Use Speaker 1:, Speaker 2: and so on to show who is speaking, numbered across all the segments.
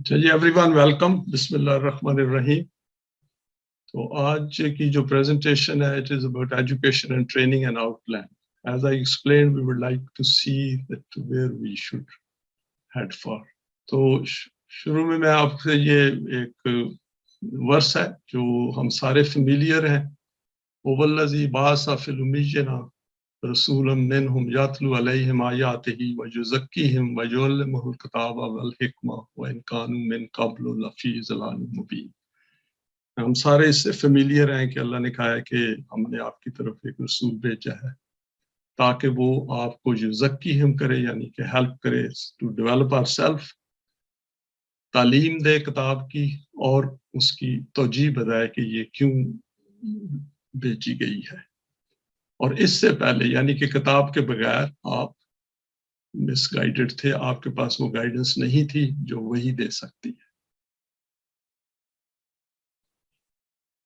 Speaker 1: चलिए everyone welcome, बिस्मिल्लाहिर्रहमानिर्रहीम। तो आज की जो प्रेजेंटेशन है it is about education and training and outline. As I explain we would like to see that where we should head for. तो शुरू में मैं आपसे ये एक वर्स है जो हम सारे फेमिलियर हैं। वल्लज़ी बाअसा फिल उम्मिय्यीना रसूलन मिनहुम यतलू अलैहिम आयातिही व युज़क्कीहिम व युअल्लिमुहुल किताब वल हिकमा व इन कानू मिन क़ब्लु लफ़ी ज़लालिम मुबीन। हम सारे इससे फेमिलियर हैं कि अल्लाह ने कहा है कि हमने आपकी तरफ एक रसूल भेजा है ताकि वो आपको युज़क्कीहिम करे, यानी कि हेल्प करे टू डेवलप आवरसेल्फ, तालीम दे किताब की और उसकी तौजीह बताए कि ये क्यों भेजी गई है। और इससे पहले यानी कि किताब के बगैर आप मिसगाइडेड थे, आपके पास वो गाइडेंस नहीं थी जो वही दे सकती है।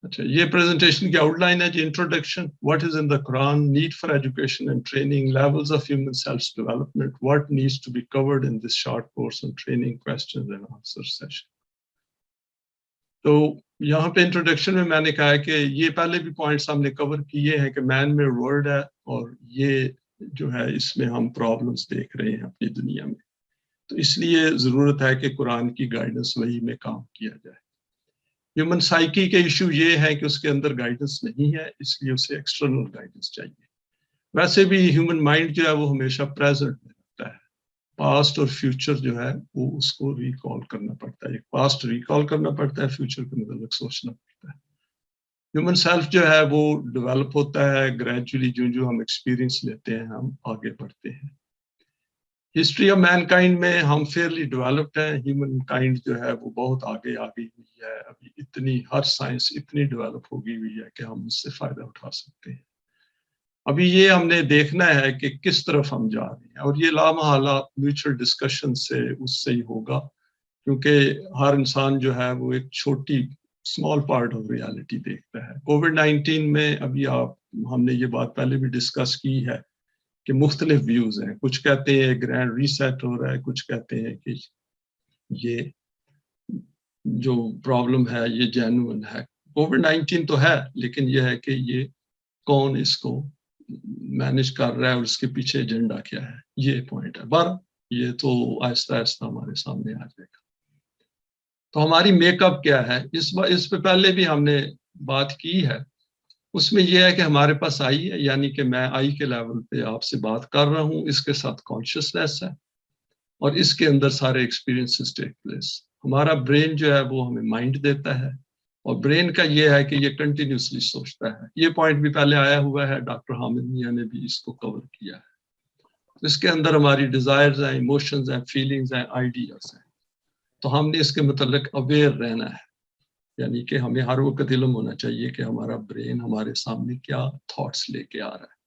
Speaker 1: अच्छा, ये प्रेजेंटेशन की आउटलाइन है जी। Introduction, what is in the Quran, need for education and training, levels of human self development, what needs to be covered in this short course on training, questions and answer session. तो यहाँ पे introduction में मैंने कहा है कि ये पहले भी पॉइंट्स हमने कवर किए हैं कि मैन मेड वर्ल्ड है और ये जो है इसमें हम प्रॉब्लम्स देख रहे हैं अपनी दुनिया में। तो इसलिए जरूरत है कि कुरान की गाइडेंस वही में काम किया जाए। ह्यूमन साइकी के इशू ये है कि उसके अंदर गाइडेंस नहीं है, इसलिए उसे एक्सटर्नल गाइडेंस चाहिए। वैसे भी ह्यूमन माइंड जो है वो हमेशा प्रेजेंट में रहता है, पास्ट और फ्यूचर जो है वो उसको रिकॉल करना पड़ता है। पास्ट रिकॉल करना पड़ता है, फ्यूचर के मतलब सोचना पड़ता है। ह्यूमन सेल्फ जो है वो डेवलप होता है ग्रेजुअली, जो जो हम एक्सपीरियंस लेते हैं हम आगे बढ़ते हैं। हिस्ट्री ऑफ मैनकाइंड में हम फेयरली डेवलप्ड हैं। ह्यूमन काइंड जो है वो बहुत आगे आ गई हुई है, अभी इतनी हर साइंस इतनी डेवलप हो गई हुई है कि हम उससे फायदा उठा सकते हैं। अभी ये हमने देखना है कि किस तरफ हम जा रहे हैं, और ये लामहला म्यूचुअल डिस्कशन से उससे ही होगा, क्योंकि हर इंसान जो है वो एक छोटी स्मॉल पार्ट ऑफ रियलिटी देखता है। कोविड-19 में अभी हमने ये बात पहले भी डिस्कस की है कि मुख्तलिफ व्यूज हैं। कुछ कहते हैं ग्रैंड रीसेट हो रहा है, कुछ कहते हैं कि ये जो प्रॉब्लम है ये जेन्युइन है। कोविड-19 तो है, लेकिन ये है कि ये कौन इसको मैनेज कर रहा है और इसके पीछे एजेंडा क्या है, ये पॉइंट है। पर ये तो आहिस्ता आहिस्ता हमारे सामने आ जाएगा। तो हमारी मेकअप क्या है, इस पे पहले भी हमने बात की है। उसमें यह है कि हमारे पास आई है, यानी कि मैं आई के लेवल पे आपसे बात कर रहा हूँ, इसके साथ कॉन्शियसनेस है और इसके अंदर सारे एक्सपीरियंसेस टेक प्लेस। हमारा ब्रेन जो है वो हमें माइंड देता है, और ब्रेन का ये है कि ये कंटिन्यूसली सोचता है। ये पॉइंट भी पहले आया हुआ है, डॉक्टर हामिद मियां ने भी इसको कवर किया है। इसके अंदर हमारी डिजायर्स हैं, इमोशंस हैं, फीलिंग्स हैं, आइडियाज हैं। तो हमने इसके मतलब अवेयर रहना है, यानी कि हमें हर वक्त इल्म होना चाहिए कि हमारा ब्रेन हमारे सामने क्या थॉट्स लेके आ रहा है।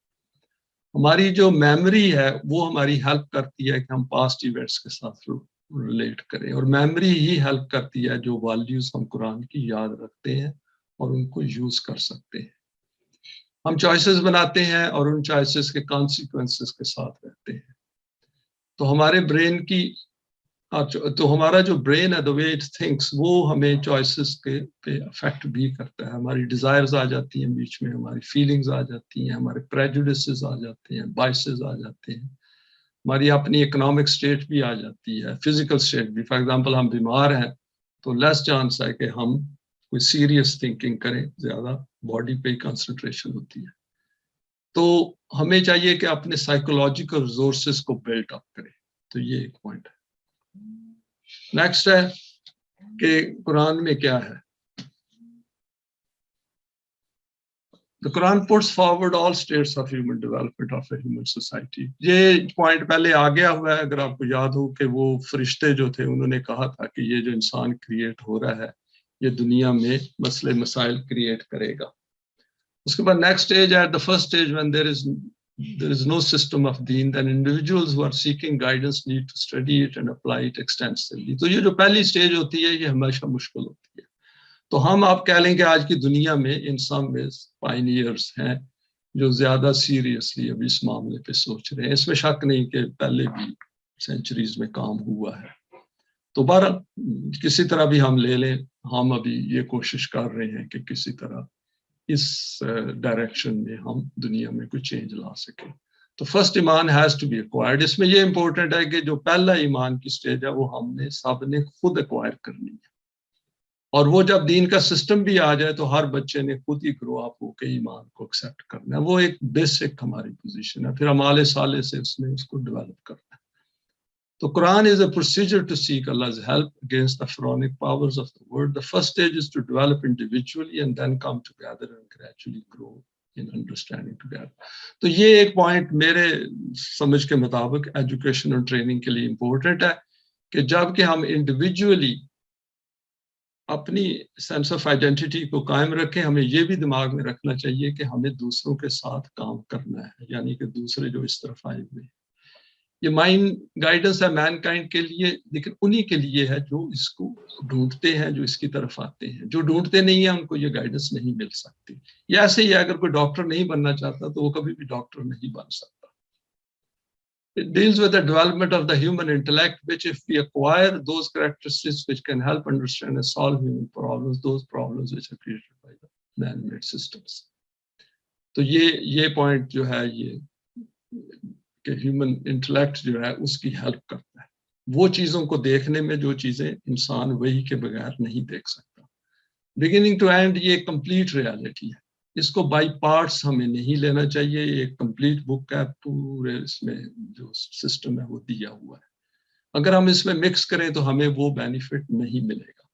Speaker 1: हमारी जो मेमोरी है वो हमारी हेल्प करती है कि हम पास्ट इवेंट्स के साथ रिलेट करें, और मेमोरी ही हेल्प करती है जो वैल्यूज हम कुरान की याद रखते हैं और उनको यूज कर सकते हैं। हम चॉइसेस बनाते हैं और उन चॉइसेस के कॉन्सिक्वेंसेस के साथ रहते हैं। तो हमारे ब्रेन की तो हमारा जो ब्रेन है, द वे इट थिंक्स, वो हमें चॉइसेस के पे अफेक्ट भी करता है। हमारी डिजायर्स आ जाती हैं बीच में, हमारी फीलिंग्स आ जाती हैं, हमारे प्रेजुडिसेस आ जाते हैं, बायसेस आ जाते हैं, हमारी अपनी इकोनॉमिक स्टेट भी आ जाती है, फिजिकल स्टेट भी। फॉर एग्जांपल हम बीमार हैं तो लेस चांस है कि हम कोई सीरियस थिंकिंग करें, ज्यादा बॉडी पे ही कंसंट्रेशन होती है। तो हमें चाहिए कि अपने साइकोलॉजिकल रिसोर्सेज को बिल्ट अप करें। तो ये एक पॉइंट है। नेक्स्ट है कि कुरान में क्या है। The Quran puts forward all states of human development of a human society. ये पॉइंट पहले आ गया हुआ है, अगर आपको याद हो कि वो फरिश्ते जो थे उन्होंने कहा था कि ये जो इंसान क्रिएट हो रहा है ये दुनिया में मसले मसाइल क्रिएट करेगा। उसके बाद नेक्स्ट स्टेज है, the first stage when there is no system of deen, then individuals who are seeking guidance need to study it and apply it extensively. तो ये जो पहली स्टेज होती है ये हमेशा मुश्किल होती है। तो हम आप कह लें कि आज की दुनिया में इंसान में पायनियर्स हैं जो ज्यादा सीरियसली अभी इस मामले पे सोच रहे हैं। इसमें शक नहीं कि पहले भी सेंचुरीज में काम हुआ है। तो बहरहाल किसी तरह भी हम ले लें, हम अभी ये कोशिश कर रहे हैं कि किसी तरह इस डायरेक्शन में हम दुनिया में कोई चेंज ला सकें। तो फर्स्ट ईमान हैज टू बी एक्वायर्ड। इसमें ये इंपॉर्टेंट है कि जो पहला ईमान की स्टेज है वो हमने सब ने खुद एक्वायर करनी है, और वो जब दीन का सिस्टम भी आ जाए तो हर बच्चे ने खुद ही ग्रो अप होकर ईमान को एक्सेप्ट करना है। वो एक बेसिक हमारी पोजीशन है, फिर हमारे साले से उसमें उसको डेवलप करना है। तो Quran is a procedure to seek Allah's help against the pharaonic powers of the world. The first stage is to develop individually and then come together and gradually grow in understanding together. तो ये एक point मेरे समझ के मुताबिक education और training के लिए इम्पोर्टेंट है कि जब कि हम इंडिविजुअली अपनी सेंस ऑफ आइडेंटिटी को कायम रखें, हमें ये भी दिमाग में रखना चाहिए कि हमें दूसरों के साथ काम करना है, यानी कि दूसरे जो इस तरफ आए हुए। ये माइंड गाइडेंस है मैनकाइंड के लिए, लेकिन उन्हीं के लिए है जो इसको ढूंढते हैं, जो इसकी तरफ आते हैं। जो ढूंढते नहीं है उनको ये गाइडेंस नहीं मिल सकती। ये ऐसे ही है, अगर कोई डॉक्टर नहीं बनना चाहता तो वो कभी भी डॉक्टर नहीं बन सकता। It deals with the development of the human intellect, which if we acquire those characteristics which can help understand and solve human problems, those problems which are created by the man-made systems. तो ये point जो है ये कि human intellect जो है उसकी help करता है वो चीजों को देखने में जो चीजें इंसान वही के बगैर नहीं देख सकता। बिगिनिंग टू एंड ये कंप्लीट रियलिटी है, इसको बाय पार्ट्स हमें नहीं लेना चाहिए। ये कंप्लीट बुक है, पूरे इसमें जो सिस्टम है वो दिया हुआ है। अगर हम इसमें मिक्स करें तो हमें वो बेनिफिट नहीं मिलेगा।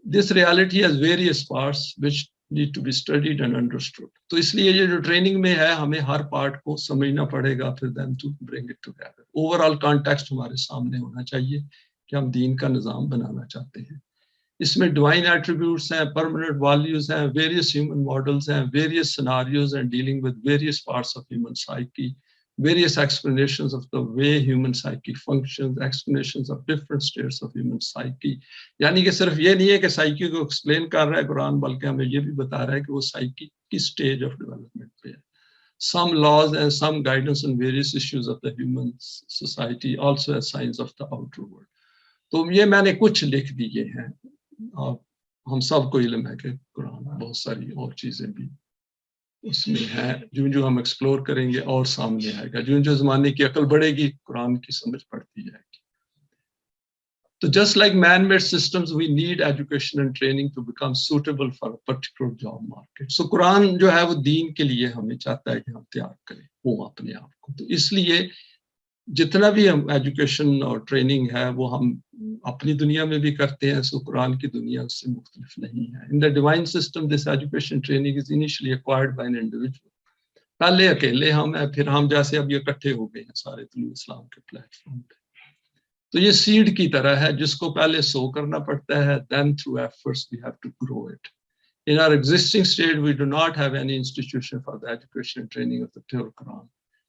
Speaker 1: This reality has various parts which need to be studied and understood. तो इसलिए ये जो ट्रेनिंग में है हमें हर पार्ट को समझना पड़ेगा, फिर then to bring it together. Overall context हमारे सामने होना चाहिए कि हम दीन का निज़ाम बनाना चाहते हैं। इसमें डिवाइन एट्रीब्यूट्स हैं, परमानेंट वैल्यूज हैं, वेरियस ह्यूमन मॉडल्स हैं, various scenarios and dealing with various parts of human psyche, various explanations of the way human psyche functions, explanations of different states of human psyche। यानी कि सिर्फ ये नहीं है कि साइकी को एक्सप्लेन कर रहा है कुरान, बल्कि हमें ये भी बता रहा है कि वो साइकी किस स्टेज ऑफ डेवलपमेंट पे है। Some laws and some guidance on various issues of the human society also as signs of the outer world। तो ये मैंने कुछ लिख दिए हैं, हम सबको इल्म है कि कुरान बहुत सारी और चीजें भी उसमें है, जो हम एक्सप्लोर करेंगे और सामने आएगा। जो जमाने की अकल बढ़ेगी कुरान की समझ बढ़ती जाएगी। तो just like man made systems we need education and training to become suitable for a particular job market. So कुरान जो है वो दीन के लिए हमें चाहता है कि हम तैयार करें वो अपने आप को। तो इसलिए जितना भी हम एजुकेशन और ट्रेनिंग है वो हम अपनी दुनिया में भी करते हैं, सो कुरान की दुनिया उससे मुख्तलिफ नहीं है। In the divine system this education training is initially acquired by an individual. पहले अकेले हम हैं, फिर हम जैसे अब इकट्ठे हो गए हैं सारे तुलू इस्लाम के प्लेटफॉर्म पे। तो ये सीड की तरह है जिसको पहले सो करना पड़ता है, then through efforts we have to grow it. In our existing state, we do not have any institution for the education and training of the pure Quran.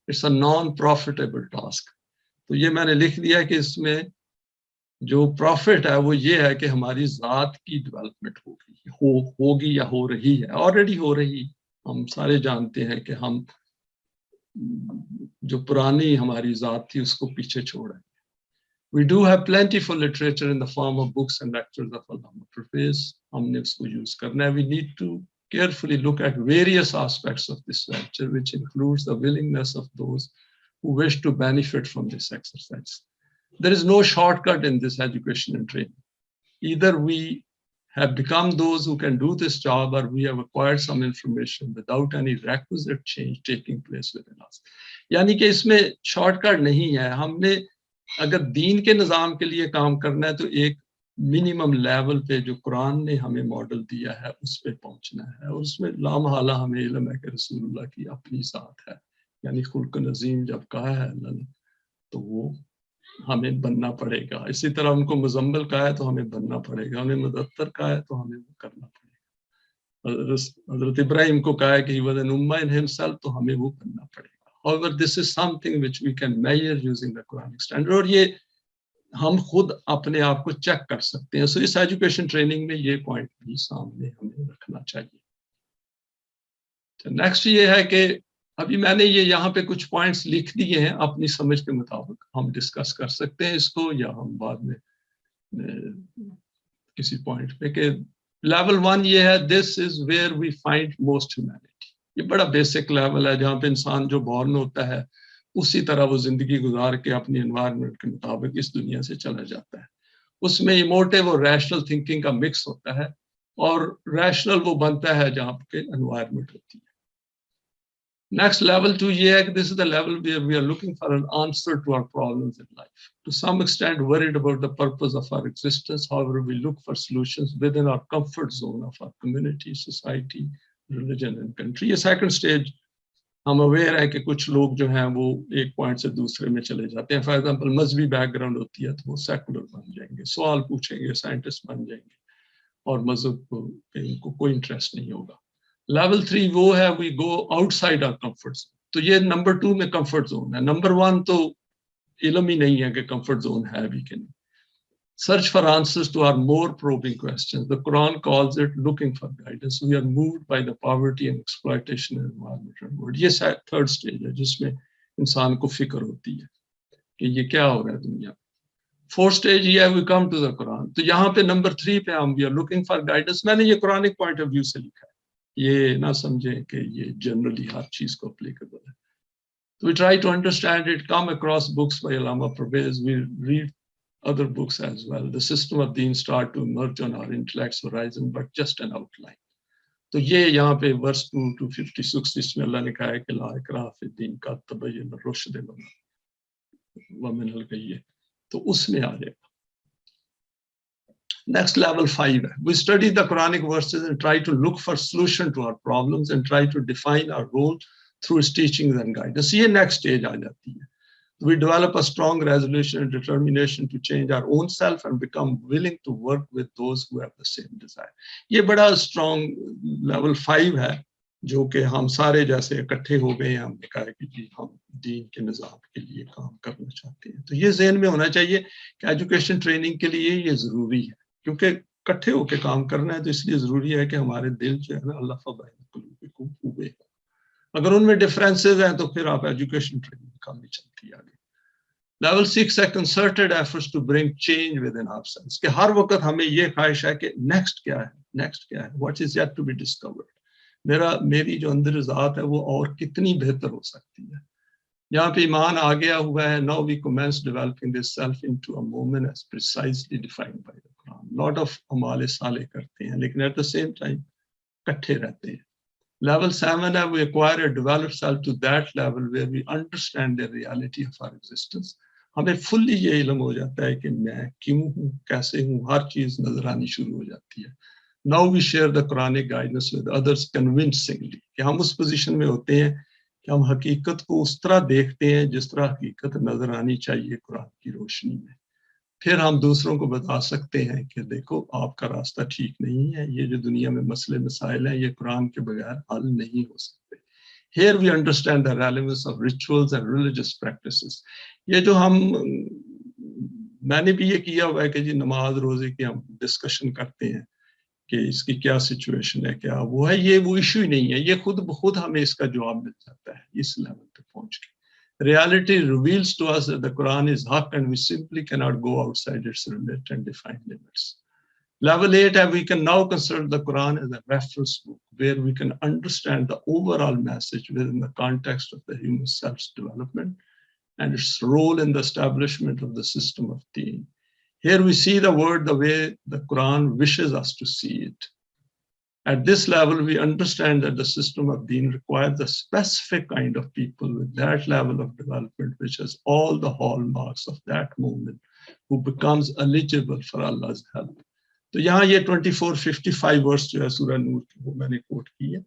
Speaker 1: It's a non-profitable task. तो ये मैंने लिख दिया कि इसमें जो profit है वो ये है कि हमारी ज़ात की डेवलपमेंट होगी या हो रही है, ऑलरेडी हो रही। हम सारे जानते हैं कि हम जो पुरानी हमारी ज़ात थी उसको पीछे छोड़ आए। We do have plentiful literature in the form of books and lectures of Allama Pervez. हमने उसको यूज करना है। We need to carefully look at various aspects of this lecture, which includes the willingness of those who wish to benefit from this exercise. There is no shortcut in this education and training. Either we have become those who can do this job, or we have acquired some information without any requisite change taking place within us. यानी कि इसमें shortcut नहीं है। हमने अगर दीन के निज़ाम के लिए काम करना है तो एक मिनिमम लेवल पे जो कुरान ने हमें मॉडल दिया है उस पे पहुंचना है, और उसमें लामहला हमें इल्म है कि रसूलुल्लाह की अपनी ज़ात है, यानी खुल्क नज़ीम जब कहा है अल्लाह ने तो वो हमें बनना पड़ेगा। इसी तरह उनको मुजम्मिल कहा है तो हमें बनना पड़ेगा, उन्हें मुदत्तर कहा है तो हमें वो करना पड़ेगा। हज़रत इब्राहिम को कहा है कि he was an ummah in himself, तो हमें वो बनना पड़ेगा। However, this is something which we can measure using the Quranic standard, और ये हम खुद अपने आप को चेक कर सकते हैं। सो इस एजुकेशन ट्रेनिंग में ये पॉइंट भी सामने हमें रखना चाहिए। तो नेक्स्ट ये है कि अभी मैंने ये यहाँ पे कुछ पॉइंट्स लिख दिए हैं, अपनी समझ के मुताबिक हम डिस्कस कर सकते हैं इसको, या हम बाद में किसी पॉइंट पे कि लेवल 1 ये है, this is where we find most humanity. ये बड़ा बेसिक लेवल है जहाँ पे इंसान जो बॉर्न होता है उसी तरह वो जिंदगी गुजार के अपनी एनवायरनमेंट के मुताबिक इस दुनिया से चला जाता है। उसमें इमोटिव और रैशनल थिंकिंग का मिक्स होता है, और रैशनल वो बनता है जहाँ पे एनवायरनमेंट होती है। Next, level 2 ये है कि this is the level where we are looking for an answer to our problems in life. To some extent worried about the purpose of our existence, however we look for solutions within our comfort zone of our community, society, religion and country. ये second stage हम aware है कि कुछ लोग जो हैं वो एक पॉइंट से दूसरे में चले जाते हैं। फॉर एग्जाम्पल मजहबी बैकग्राउंड होती है तो वो सेकुलर बन जाएंगे, सवाल पूछेंगे, साइंटिस्ट बन जाएंगे, और मजहब को इनको कोई इंटरेस्ट नहीं होगा। लेवल 3 वो है we go outside our comfort zone. तो ये नंबर 2 में कंफर्ट जोन है। नंबर 1 तो इल्म ही नहीं है कि कंफर्ट जोन है भी कि नहीं। Search for answers to our more probing questions. The Quran calls it looking for guidance. We are moved by the poverty and exploitation and environmental world. ये third stage है जिसमें इंसान को फिक्र होती है कि ये क्या हो रहा है दुनिया में। Fourth stage ये है we come to the Quran. तो यहाँ पे नंबर 3 पे हम we are looking for guidance. मैंने ये कुरानिक पॉइंट ऑफ व्यू से लिखा है, ये ना समझें कि ये जनरली हर चीज को applicable है। We try to understand it, come across books by Allama Pervez. We read other books as well. The system of deen start to emerge on our intellect's horizon, but just an outline. तो ये यहाँ पे verse 2 to 56 इसमें अल्लाह ने कहा है कि ला इकराह फिद्दीन का तबय्युन रुश्द व मिनल गय्य, तो उसमें आ जाएगा। Next, level 5 है we study the Quranic verses and try to look for solution to our problems and try to define our role through its teachings and guidance. ये next stage आ जाती है। We develop a strong resolution and determination to change our own self and become willing to work with those who have the same desire. ये बड़ा strong level 5 है जो कि हम सारे जैसे इकट्ठे हो गए हैं, हमने कहा कि जी हम दीन के निज़ाम के लिए काम करना चाहते हैं। तो ये ज़हन में होना चाहिए कि एजुकेशन ट्रेनिंग के लिए ये ज़रूरी है, क्योंकि इकट्ठे होकर काम करना है तो इसलिए ज़रूरी है कि हमारे दिल जो है ना अल्लाह फ़बाइल हुए, अगर उनमें डिफरेंसेस हैं तो फिर आप एजुकेशन ट्रेनिंग काम नहीं चलती आगे। लेवल 6 है concerted efforts to bring change within ourselves, कि हर वक्त हमें ये ख्वाहिश है कि नेक्स्ट क्या है, what is yet to be discovered, मेरी जो अंदर ज़ात है वो और कितनी बेहतर हो सकती है। यहाँ पे ईमान आ गया हुआ है। Now we commence developing this self into a moment as precisely defined by the Quran. Lot of अमाल साले करते हैं लेकिन एट द सेम टाइम इकट्ठे रहते हैं। Level 7 है we acquire a developed self to that level where we understand the reality of our existence. हमें फुल्ली ये इल्म हो जाता है कि मैं क्यों हूँ, कैसे हूँ, हर चीज नजर आनी शुरू हो जाती है। Now we share the Quranic guidance with others convincingly, कि हम उस पोजीशन में होते हैं कि हम हकीकत को उस तरह देखते हैं जिस तरह हकीकत नजर आनी चाहिए कुरान की रोशनी में। फिर हम दूसरों को बता सकते हैं कि देखो आपका रास्ता ठीक नहीं है, ये जो दुनिया में मसले मसाइल हैं ये कुरान के बगैर हल नहीं हो सकते। Here we understand the relevance of rituals and religious practices. ये जो हम मैंने भी ये किया हुआ है कि जी नमाज रोजे की हम डिस्कशन करते हैं कि इसकी क्या सिचुएशन है, क्या वो है, ये वो इशू ही नहीं है, ये खुद ब खुद हमें इसका जवाब मिल जाता है इस लेवल पे पहुंच के। Reality reveals to us that the Quran is haq and we simply cannot go outside its limit and define limits. Level 8, we can now consider the Quran as a reference book where we can understand the overall message within the context of the human self's development and its role in the establishment of the system of deen. Here we see the word the way the Quran wishes us to see it. At this level, we understand that the system of deen requires a specific kind of people with that level of development, which has all the hallmarks of that moment, who becomes eligible for Allah's help. तो यहाँ ये 24-55 verse जो है सूरह नूर की वो मैंने coat की है।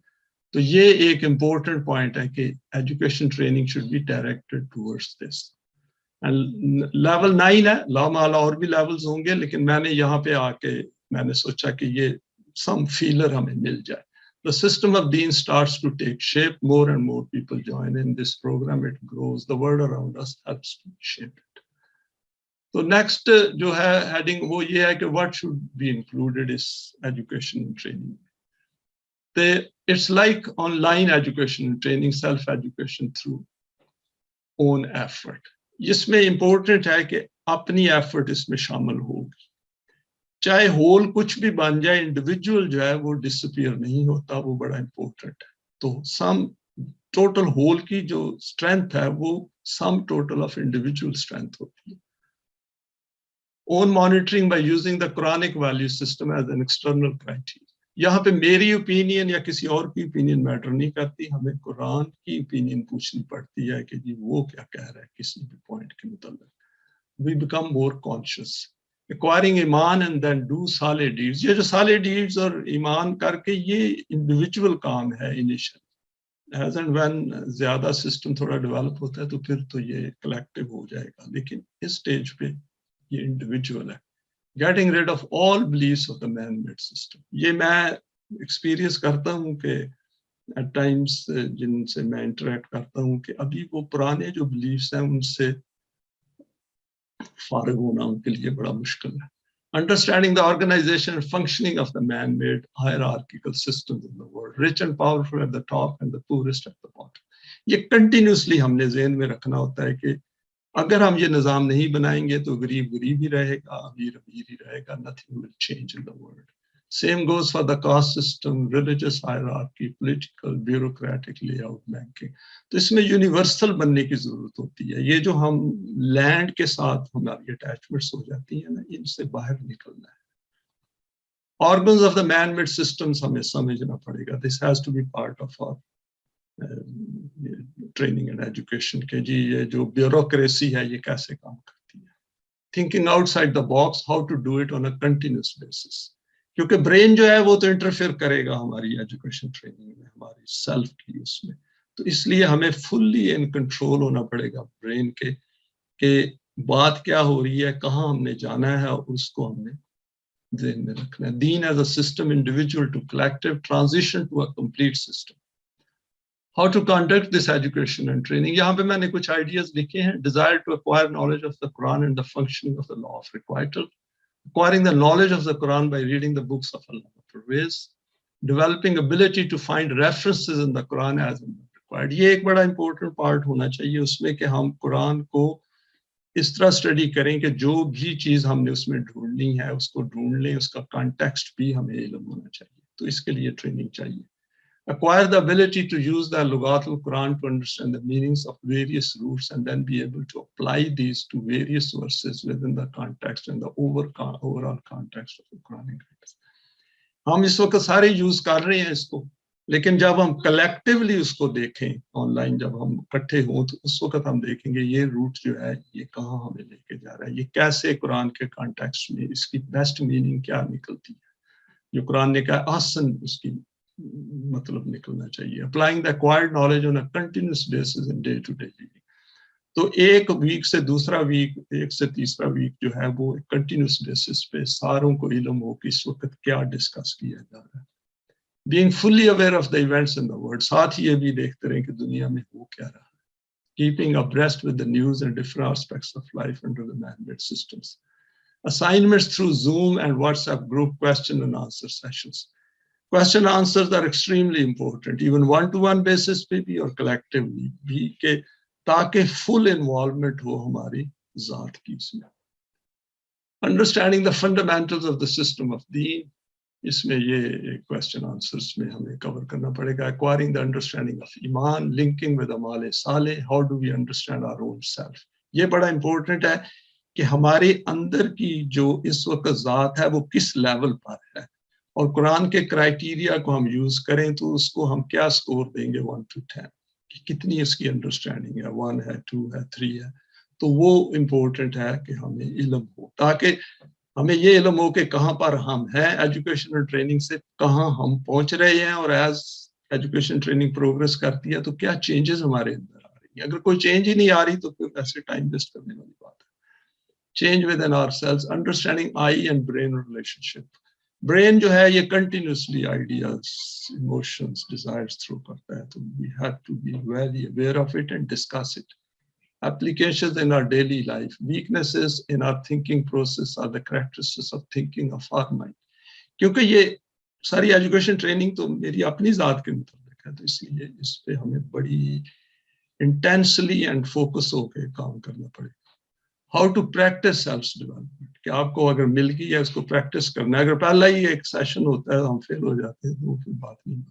Speaker 1: तो ये एक इम्पोर्टेंट पॉइंट है कि education training should be directed towards this. And level 9 है, लामाला और भी लेवल्स होंगे लेकिन मैंने यहाँ पे आके मैंने सोचा कि ये some feeler हमें मिल जाए। The system of deen starts to take shape. More and more people join in this program. It grows. The world around us helps to shape it. So next जो है heading वो ये है कि what should be included is education and training. It's like online education and training, self-education through own effort. इसमें important है कि अपनी effort इसमें शामिल होगी। चाहे होल कुछ भी बन जाए, इंडिविजुअल जो है वो डिसअपियर नहीं होता, वो बड़ा इंपॉर्टेंट है। तो सम टोटल होल की जो स्ट्रेंथ है वो sum total of individual strength होती है। Own monitoring by using the Quranic value system as an external criteria. यहाँ पे मेरी ओपिनियन या किसी और की ओपिनियन मैटर नहीं करती, हमें कुरान की ओपिनियन पूछनी पड़ती है कि जी वो क्या कह रहा है किसी भी पॉइंट के मुताबिक। We become more conscious, acquiring ईमान एंड देन डू साले डीड्स। ये जो साले डीड्स और ईमान करके ये इंडिविजुअल काम है इनिशियल। एज एंड व्हेन ज्यादा सिस्टम थोड़ा डेवलप होता है तो फिर तो ये कलेक्टिव हो जाएगा, लेकिन इस स्टेज पे ये इंडिविजुअल है। Getting rid of all beliefs of the man made system. ये मैं एक्सपीरियंस करता हूँ कि एट टाइम्स जिनसे मैं इंटरेक्ट करता हूँ कि अभी वो पुराने जो बिलीव्स हैं उनसे फारिग होना उनके लिए बड़ा मुश्किल है। Understanding the organization and functioning of the man-made hierarchical systems in the world, rich and powerful at the top and the poorest at the bottom. ये कंटिन्यूसली हमने ज़हन में रखना होता है कि अगर हम ये निज़ाम नहीं बनाएंगे तो गरीब गरीब ही रहेगा, अमीर अमीर ही रहेगा, nothing will change in the world. Same goes for the caste system, religious hierarchy, political, bureaucratic layout, banking. तो इसमें यूनिवर्सल बनने की जरूरत होती है। ये जो हम लैंड के साथ हमारी अटैचमेंट्स हो जाती है ना, इनसे बाहर निकलना है। Organs of the man made systems हमें समझना पड़ेगा। This has to be part of our training and education के जी ये जो ब्यूरोक्रेसी है ये कैसे काम करती है। Thinking outside the box, how to do it on a continuous basis. क्योंकि ब्रेन जो है वो तो इंटरफेयर करेगा हमारी एजुकेशन ट्रेनिंग में, हमारी सेल्फ की उसमें। तो इसलिए हमें फुल्ली इन कंट्रोल होना पड़ेगा ब्रेन के बात क्या हो रही है, कहाँ हमने जाना है, और उसको हमने ध्यान में रखना है। दीन as a system, individual to collective, transition to a complete system. How to conduct this education and training. यहाँ पे मैंने कुछ आइडियाज लिखे हैं। Desire to acquire knowledge of the Quran and the functioning of the law of requital, acquiring the knowledge of the Quran by reading the books of Allah Pervez, developing ability to find references in the Quran as required. ये एक बड़ा important part होना चाहिए उसमें कि हम कुरान को इस तरह स्टडी करें कि जो भी चीज़ हमने उसमें ढूंढनी है उसको ढूंढ लें, उसका कॉन्टेक्स्ट भी हमें इल्म होना चाहिए। तो इसके लिए ट्रेनिंग चाहिए। Acquire the ability to use the Lughat al-Quran to understand the meanings of various roots and then be able to apply these to various verses within the context and the overall context of the Quranic text. हम इस वक्त सारे use कर रहे हैं इसको, लेकिन जब हम कलेक्टिवली उसको देखें ऑनलाइन, जब हम इकट्ठे हों तो उस वक्त हम देखेंगे ये रूट जो है ये कहाँ हमें लेके जा रहा है, ये कैसे कुरान के कॉन्टेक्स्ट में इसकी बेस्ट मीनिंग क्या निकलती है। जो कुरान ने कहा आसन उसकी मतलब निकलना चाहिए। Applying the acquired knowledge on a continuous basis in day to day living. तो एक वीक से दूसरा वीक, एक से तीसरा वीक जो है वो कंटिन्यूअस बेसिस पे सारों को इल्म हो कि इस वक्त क्या डिस्कस किया जा रहा है। Being fully aware of the events in the world, साथ ही ये भी देखते रहें कि दुनिया में हो क्या रहा है। Keeping abreast with the news and different aspects of life under the man-made systems. Assignments through Zoom and WhatsApp group question and answer sessions. Question answers are extremely important, even one-to-one basis पे भी और collectively भी, के ताकि full involvement हो हमारी ज़ात की इसमें। Understanding the fundamentals of the system of deen, इसमें ये question answers में हमें cover करना पड़ेगा। Acquiring the understanding of iman, linking with amal saleh, how do we understand our own self? ये बड़ा important है कि हमारे अंदर की जो इस वक्त ज़ात है वो किस लेवल पर है, और कुरान के क्राइटेरिया को हम यूज करें तो उसको हम क्या स्कोर देंगे 1 to 10 कि कितनी इसकी अंडरस्टैंडिंग है, 1 है, 2 है, 3 है। तो वो इम्पोर्टेंट है कि हमें इल्म हो, ताकि हमें ये इल्म हो कि कहाँ पर हम हैं एजुकेशनल ट्रेनिंग से, कहाँ हम पहुंच रहे हैं, और एज एजुकेशन ट्रेनिंग प्रोग्रेस करती है तो क्या चेंजेस हमारे अंदर आ रही है। अगर कोई चेंज ही नहीं आ रही तो फिर ऐसे टाइम वेस्ट करने वाली बात है। Change within ourselves, understanding eye and brain relationship. Brain जो है ये continuously ideas, emotions, desires through करता है, तो we have to be very aware of it and discuss it. Applications in our daily life, weaknesses in our thinking process are the characteristics of thinking of our mind. क्योंकि ये सारी education training तो मेरी अपनी ज़ात के मुताबिक है, तो इसलिए इस पे हमें बड़ी इंटेंसली एंड फोकस होकर काम करना पड़ेगा। How to practise self development, कि आपको अगर मिल गई है इसको प्रैक्टिस करना है। अगर पहला ही एक सेशन होता है हम फेल हो जाते हैं तो फिर बात नहीं बनती।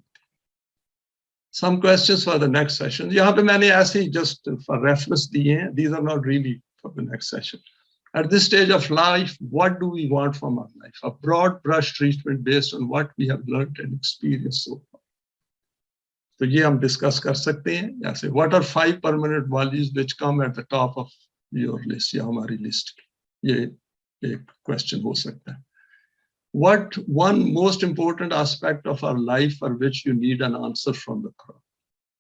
Speaker 1: Some questions for the next session. यहाँ पे मैंने ऐसे ही just for reference दिए हैं. These are not really for the next session. At this stage of life, what do we want from our life? A broad brush treatment based on what we have learned and experienced so far. तो ये हम discuss कर सकते हैं ऐसे. What are 5 permanent values which come at the top of your list या हमारी list? ये एक question हो सकता है. What one most important aspect of our life for which you need an answer from the Quran?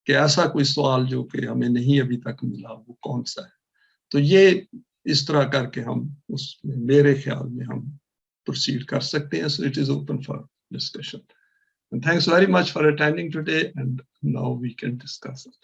Speaker 1: कि ऐसा कोई सवाल जो कि हमें नहीं अभी तक मिला वो कौन सा है? तो ये इस तरह करके हम उसमें मेरे ख्याल में हम proceed कर सकते हैं. So it is open for discussion. And thanks very much for attending today, and now we can discuss it.